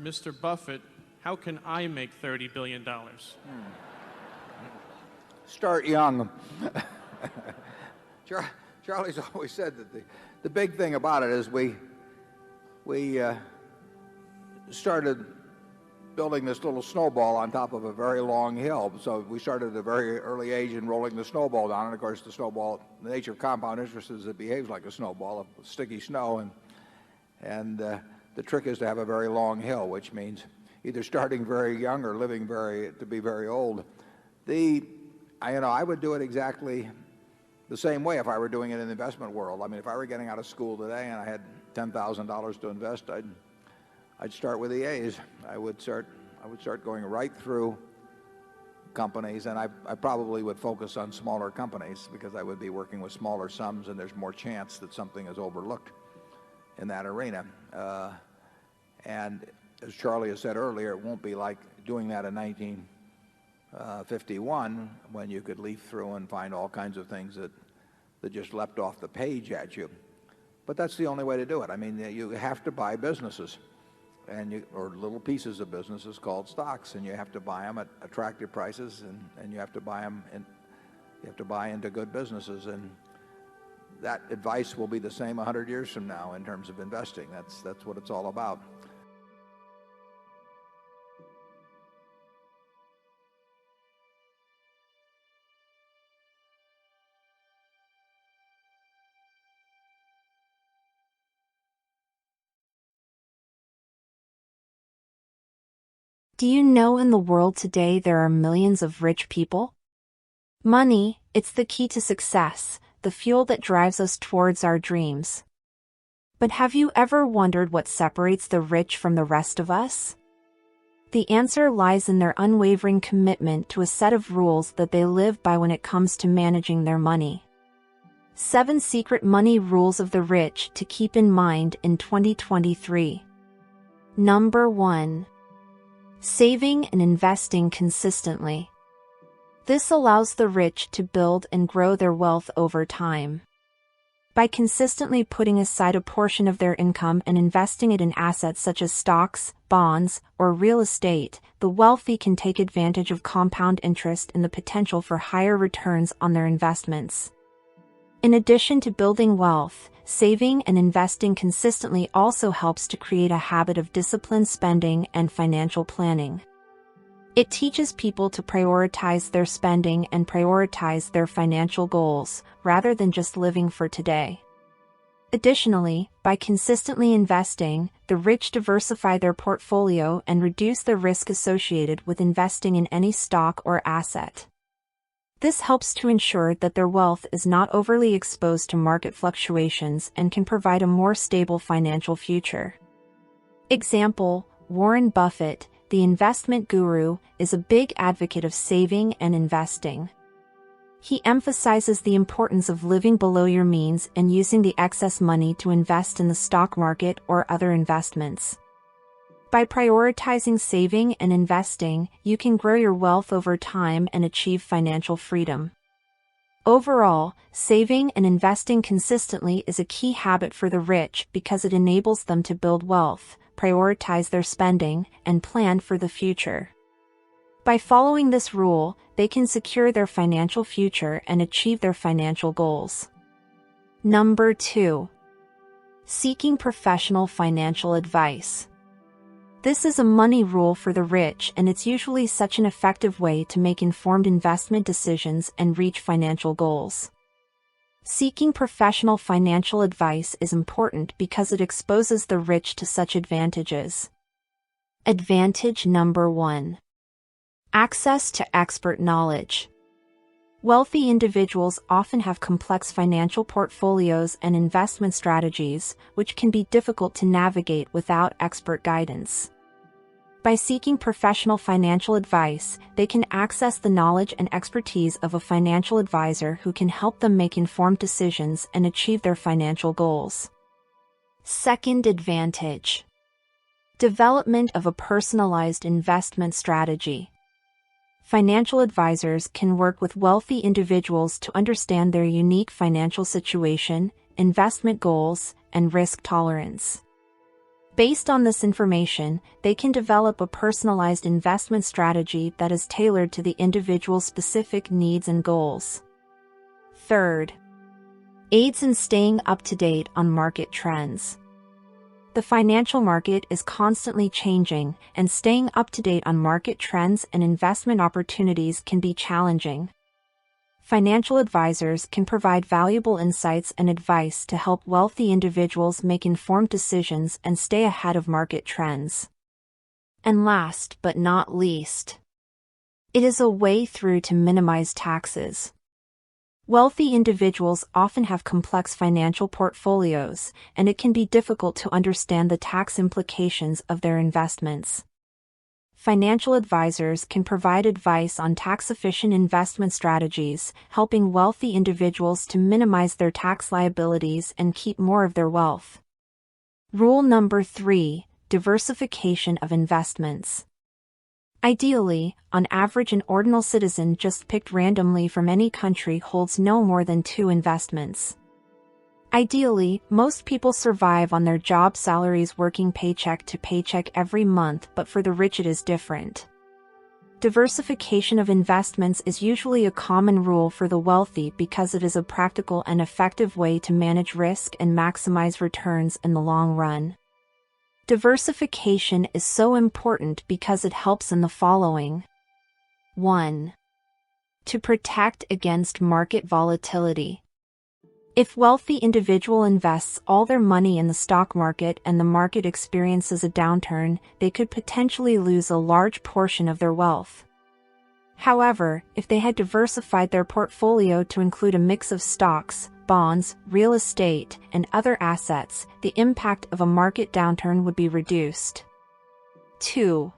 Mr. Buffett, how can I make $30 billion? Start young. Charlie's always said that the big thing about it is we started building this little snowball on top of a very long hill. So we started at a very early age in rolling the snowball down. And of course, the snowball, the nature of compound interest is it behaves like a snowball of sticky snow. And the trick is to have a very long hill, which means either starting very young or living to be very old. I would do it exactly the same way if I were doing it in the investment world. I mean, if I were getting out of school today and I had $10,000 to invest, I'd start with the A's. I would start going right through companies, and I probably would focus on smaller companies because I would be working with smaller sums, and there's more chance that something is overlooked in that arena. And as Charlie has said earlier, it won't be like doing that in 1951 when you could leaf through and find all kinds of things that just leapt off the page at you. But that's the only way to do it. I mean, you have to buy businesses or little pieces of businesses called stocks, and you have to buy them at attractive prices, and you have to buy them you have to buy into good businesses. And that advice will be the same 100 years from now in terms of investing. That's what it's all about. Do you know in the world today there are millions of rich people? Money, it's the key to success, the fuel that drives us towards our dreams. But have you ever wondered what separates the rich from the rest of us? The answer lies in their unwavering commitment to a set of rules that they live by when it comes to managing their money. 7 secret money rules of the rich to keep in mind in 2023. Number 1. Saving and investing consistently. This allows the rich to build and grow their wealth over time. By consistently putting aside a portion of their income and investing it in assets such as stocks, bonds, or real estate, the wealthy can take advantage of compound interest and the potential for higher returns on their investments. In addition to building wealth, saving and investing consistently also helps to create a habit of disciplined spending and financial planning. It teaches people to prioritize their spending and prioritize their financial goals, rather than just living for today. Additionally, by consistently investing, the rich diversify their portfolio and reduce the risk associated with investing in any stock or asset. This helps to ensure that their wealth is not overly exposed to market fluctuations and can provide a more stable financial future. Example: Warren Buffett, the investment guru, is a big advocate of saving and investing. He emphasizes the importance of living below your means and using the excess money to invest in the stock market or other investments. By prioritizing saving and investing, you can grow your wealth over time and achieve financial freedom. Overall, saving and investing consistently is a key habit for the rich because it enables them to build wealth, prioritize their spending, and plan for the future. By following this rule, they can secure their financial future and achieve their financial goals. Number 2. Seeking professional financial advice. This is a money rule for the rich, and it's usually such an effective way to make informed investment decisions and reach financial goals. Seeking professional financial advice is important because it exposes the rich to such advantages. Advantage number 1. Access to expert knowledge. Wealthy individuals often have complex financial portfolios and investment strategies, which can be difficult to navigate without expert guidance. By seeking professional financial advice, they can access the knowledge and expertise of a financial advisor who can help them make informed decisions and achieve their financial goals. Second advantage: development of a personalized investment strategy. Financial advisors can work with wealthy individuals to understand their unique financial situation, investment goals, and risk tolerance. Based on this information, they can develop a personalized investment strategy that is tailored to the individual's specific needs and goals. Third, aids in staying up to date on market trends. The financial market is constantly changing, and staying up to date on market trends and investment opportunities can be challenging. Financial advisors can provide valuable insights and advice to help wealthy individuals make informed decisions and stay ahead of market trends. And last but not least, it is a way through to minimize taxes. Wealthy individuals often have complex financial portfolios, and it can be difficult to understand the tax implications of their investments. Financial advisors can provide advice on tax-efficient investment strategies, helping wealthy individuals to minimize their tax liabilities and keep more of their wealth. Rule number 3: diversification of investments. Ideally, on average, an ordinal citizen just picked randomly from any country holds no more than 2 investments. Ideally, most people survive on their job salaries working paycheck to paycheck every month, but for the rich it is different. Diversification of investments is usually a common rule for the wealthy because it is a practical and effective way to manage risk and maximize returns in the long run. Diversification is so important because it helps in the following. 1. To protect against market volatility. If wealthy individual invests all their money in the stock market and the market experiences a downturn, they could potentially lose a large portion of their wealth. However, if they had diversified their portfolio to include a mix of stocks, bonds, real estate, and other assets, the impact of a market downturn would be reduced. 2.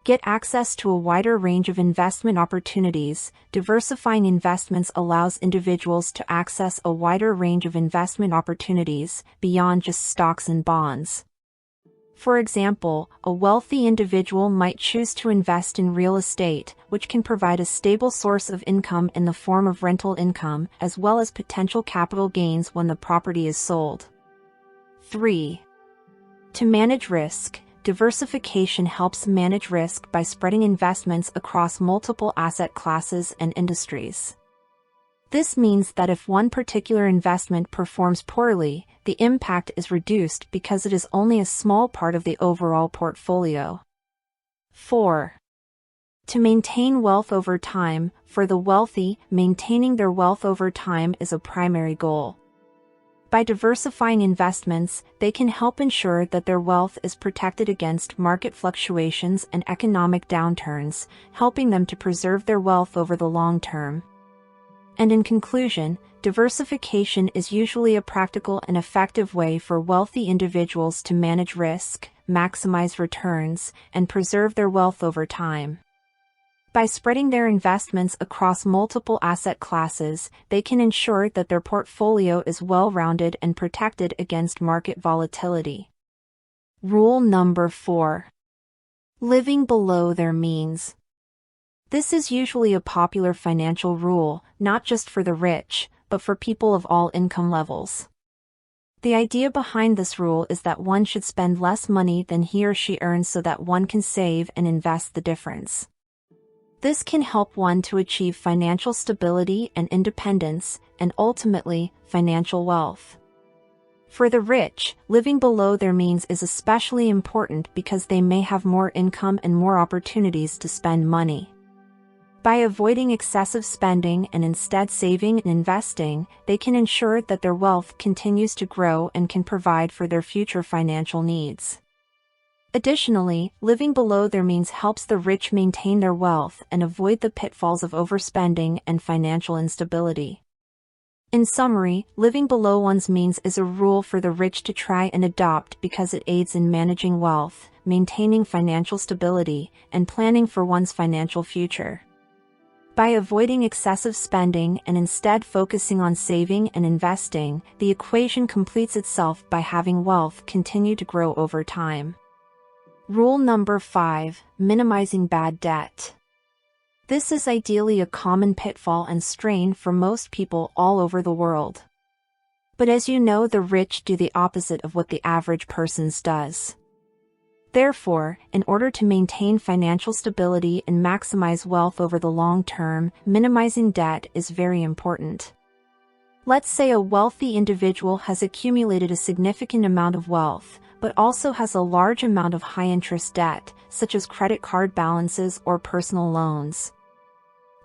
Get access to a wider range of investment opportunities. Diversifying investments allows individuals to access a wider range of investment opportunities beyond just stocks and bonds. For example, a wealthy individual might choose to invest in real estate, which can provide a stable source of income in the form of rental income, as well as potential capital gains when the property is sold. 3. To manage risk. Diversification helps manage risk by spreading investments across multiple asset classes and industries. This means that if one particular investment performs poorly, the impact is reduced because it is only a small part of the overall portfolio. 4. To maintain wealth over time. For the wealthy, maintaining their wealth over time is a primary goal. By diversifying investments, they can help ensure that their wealth is protected against market fluctuations and economic downturns, helping them to preserve their wealth over the long term. And in conclusion, diversification is usually a practical and effective way for wealthy individuals to manage risk, maximize returns, and preserve their wealth over time. By spreading their investments across multiple asset classes, they can ensure that their portfolio is well-rounded and protected against market volatility. Rule number 4. Living below their means. This is usually a popular financial rule, not just for the rich, but for people of all income levels. The idea behind this rule is that one should spend less money than he or she earns so that one can save and invest the difference. This can help one to achieve financial stability and independence, and ultimately, financial wealth. For the rich, living below their means is especially important because they may have more income and more opportunities to spend money. By avoiding excessive spending and instead saving and investing, they can ensure that their wealth continues to grow and can provide for their future financial needs. Additionally, living below their means helps the rich maintain their wealth and avoid the pitfalls of overspending and financial instability. In summary, living below one's means is a rule for the rich to try and adopt because it aids in managing wealth, maintaining financial stability, and planning for one's financial future. By avoiding excessive spending and instead focusing on saving and investing, the equation completes itself by having wealth continue to grow over time. Rule number 5: minimizing bad debt. This is ideally a common pitfall and strain for most people all over the world. But as you know, the rich do the opposite of what the average person does. Therefore, in order to maintain financial stability and maximize wealth over the long term, minimizing debt is very important. Let's say a wealthy individual has accumulated a significant amount of wealth, but also has a large amount of high-interest debt, such as credit card balances or personal loans.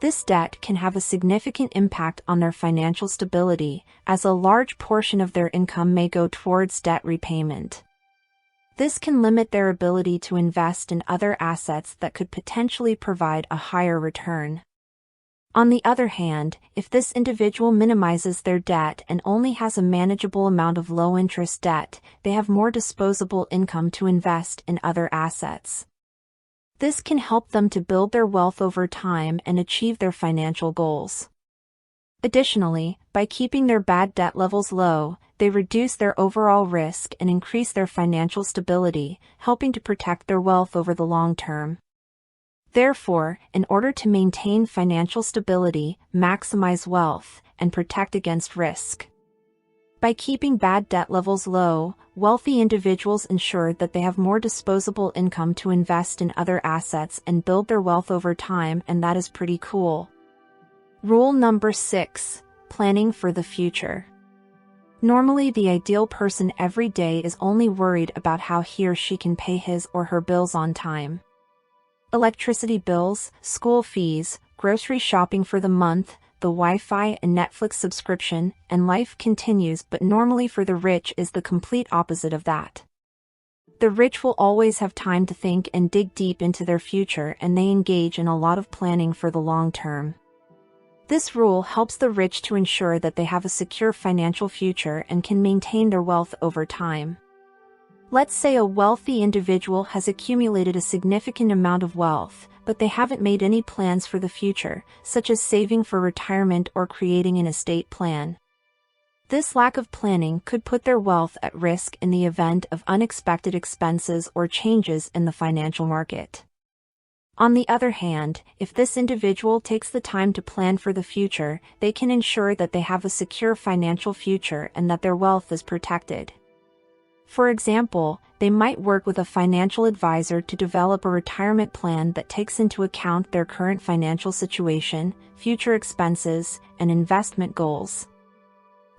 This debt can have a significant impact on their financial stability, as a large portion of their income may go towards debt repayment. This can limit their ability to invest in other assets that could potentially provide a higher return. On the other hand, if this individual minimizes their debt and only has a manageable amount of low-interest debt, they have more disposable income to invest in other assets. This can help them to build their wealth over time and achieve their financial goals. Additionally, by keeping their bad debt levels low, they reduce their overall risk and increase their financial stability, helping to protect their wealth over the long term. Therefore, in order to maintain financial stability, maximize wealth, and protect against risk. By keeping bad debt levels low, wealthy individuals ensure that they have more disposable income to invest in other assets and build their wealth over time, and that is pretty cool. Rule number 6. Planning for the future. Normally, the ideal person every day is only worried about how he or she can pay his or her bills on time. Electricity bills, school fees, grocery shopping for the month, the Wi-Fi and Netflix subscription, and life continues, but normally for the rich is the complete opposite of that. The rich will always have time to think and dig deep into their future, and they engage in a lot of planning for the long term. This rule helps the rich to ensure that they have a secure financial future and can maintain their wealth over time. Let's say a wealthy individual has accumulated a significant amount of wealth, but they haven't made any plans for the future, such as saving for retirement or creating an estate plan. This lack of planning could put their wealth at risk in the event of unexpected expenses or changes in the financial market. On the other hand, if this individual takes the time to plan for the future, they can ensure that they have a secure financial future and that their wealth is protected. For example, they might work with a financial advisor to develop a retirement plan that takes into account their current financial situation, future expenses, and investment goals.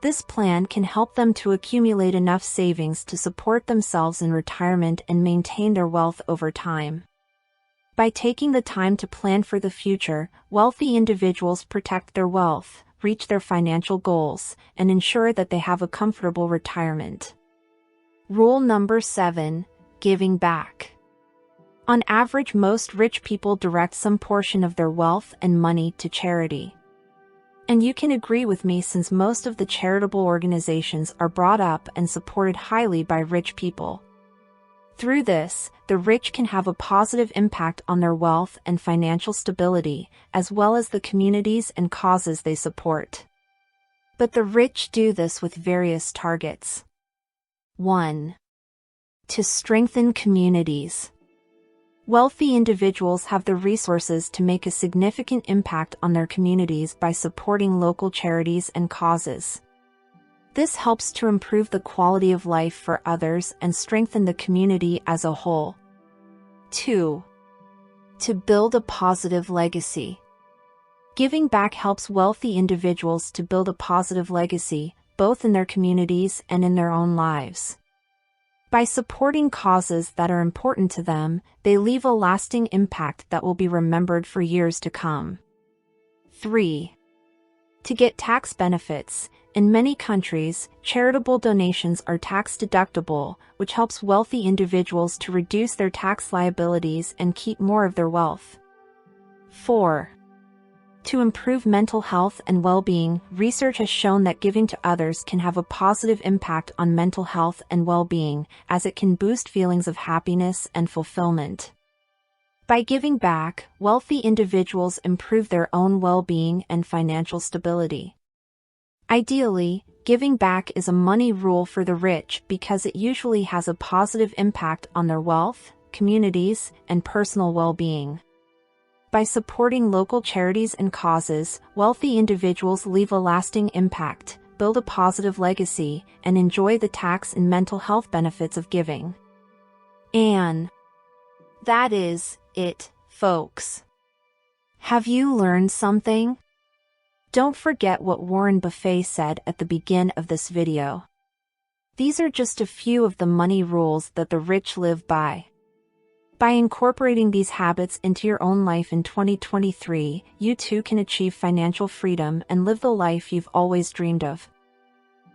This plan can help them to accumulate enough savings to support themselves in retirement and maintain their wealth over time. By taking the time to plan for the future, wealthy individuals protect their wealth, reach their financial goals, and ensure that they have a comfortable retirement. Rule number 7. Giving back. On average, most rich people direct some portion of their wealth and money to charity. And you can agree with me, since most of the charitable organizations are brought up and supported highly by rich people. Through this, the rich can have a positive impact on their wealth and financial stability, as well as the communities and causes they support. But the rich do this with various targets. 1. To strengthen communities. Wealthy individuals have the resources to make a significant impact on their communities by supporting local charities and causes. This helps to improve the quality of life for others and strengthen the community as a whole. 2. To build a positive legacy. Giving back helps wealthy individuals to build a positive legacy, both in their communities and in their own lives. By supporting causes that are important to them, they leave a lasting impact that will be remembered for years to come. 3. To get tax benefits. In many countries, charitable donations are tax-deductible, which helps wealthy individuals to reduce their tax liabilities and keep more of their wealth. 4. To improve mental health and well-being. Research has shown that giving to others can have a positive impact on mental health and well-being, as it can boost feelings of happiness and fulfillment. By giving back, wealthy individuals improve their own well-being and financial stability. Ideally, giving back is a money rule for the rich because it usually has a positive impact on their wealth, communities, and personal well-being. By supporting local charities and causes, wealthy individuals leave a lasting impact, build a positive legacy, and enjoy the tax and mental health benefits of giving. And that is it, folks. Have you learned something? Don't forget what Warren Buffett said at the beginning of this video. These are just a few of the money rules that the rich live by. By incorporating these habits into your own life in 2023, you too can achieve financial freedom and live the life you've always dreamed of.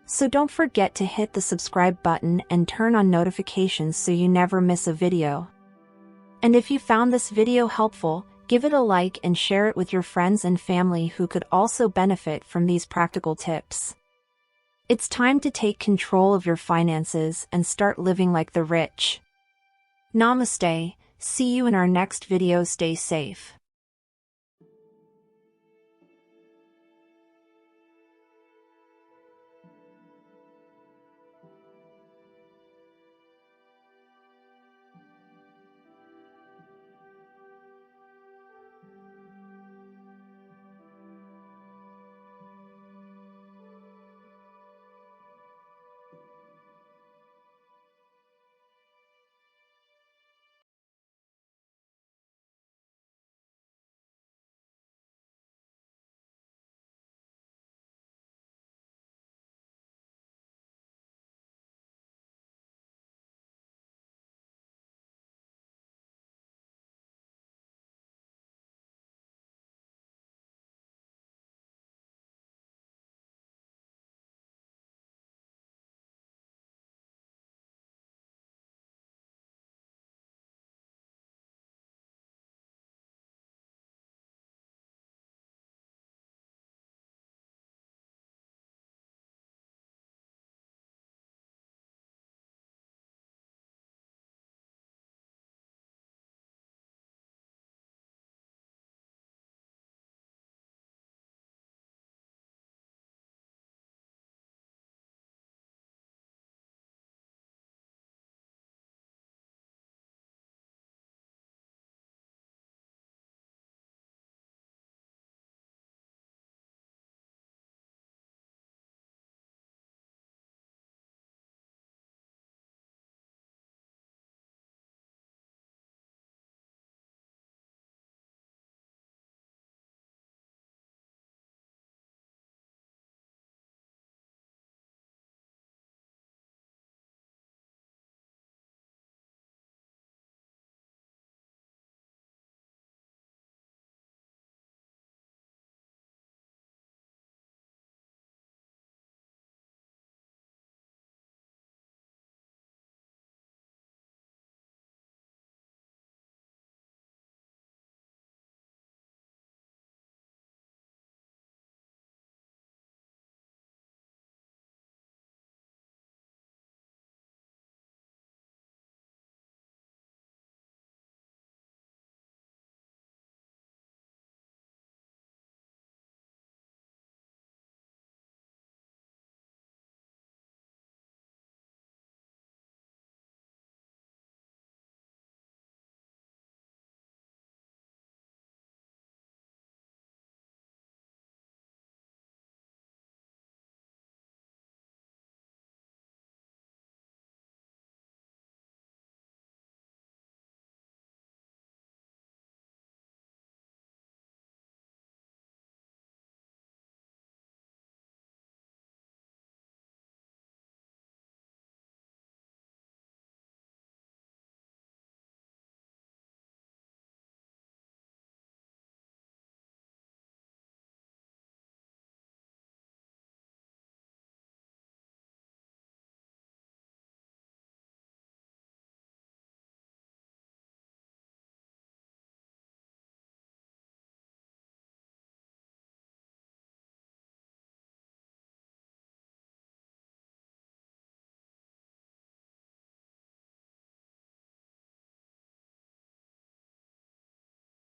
So don't forget to hit the subscribe button and turn on notifications so you never miss a video. And if you found this video helpful, give it a like and share it with your friends and family who could also benefit from these practical tips. It's time to take control of your finances and start living like the rich. Namaste. See you in our next video. Stay safe.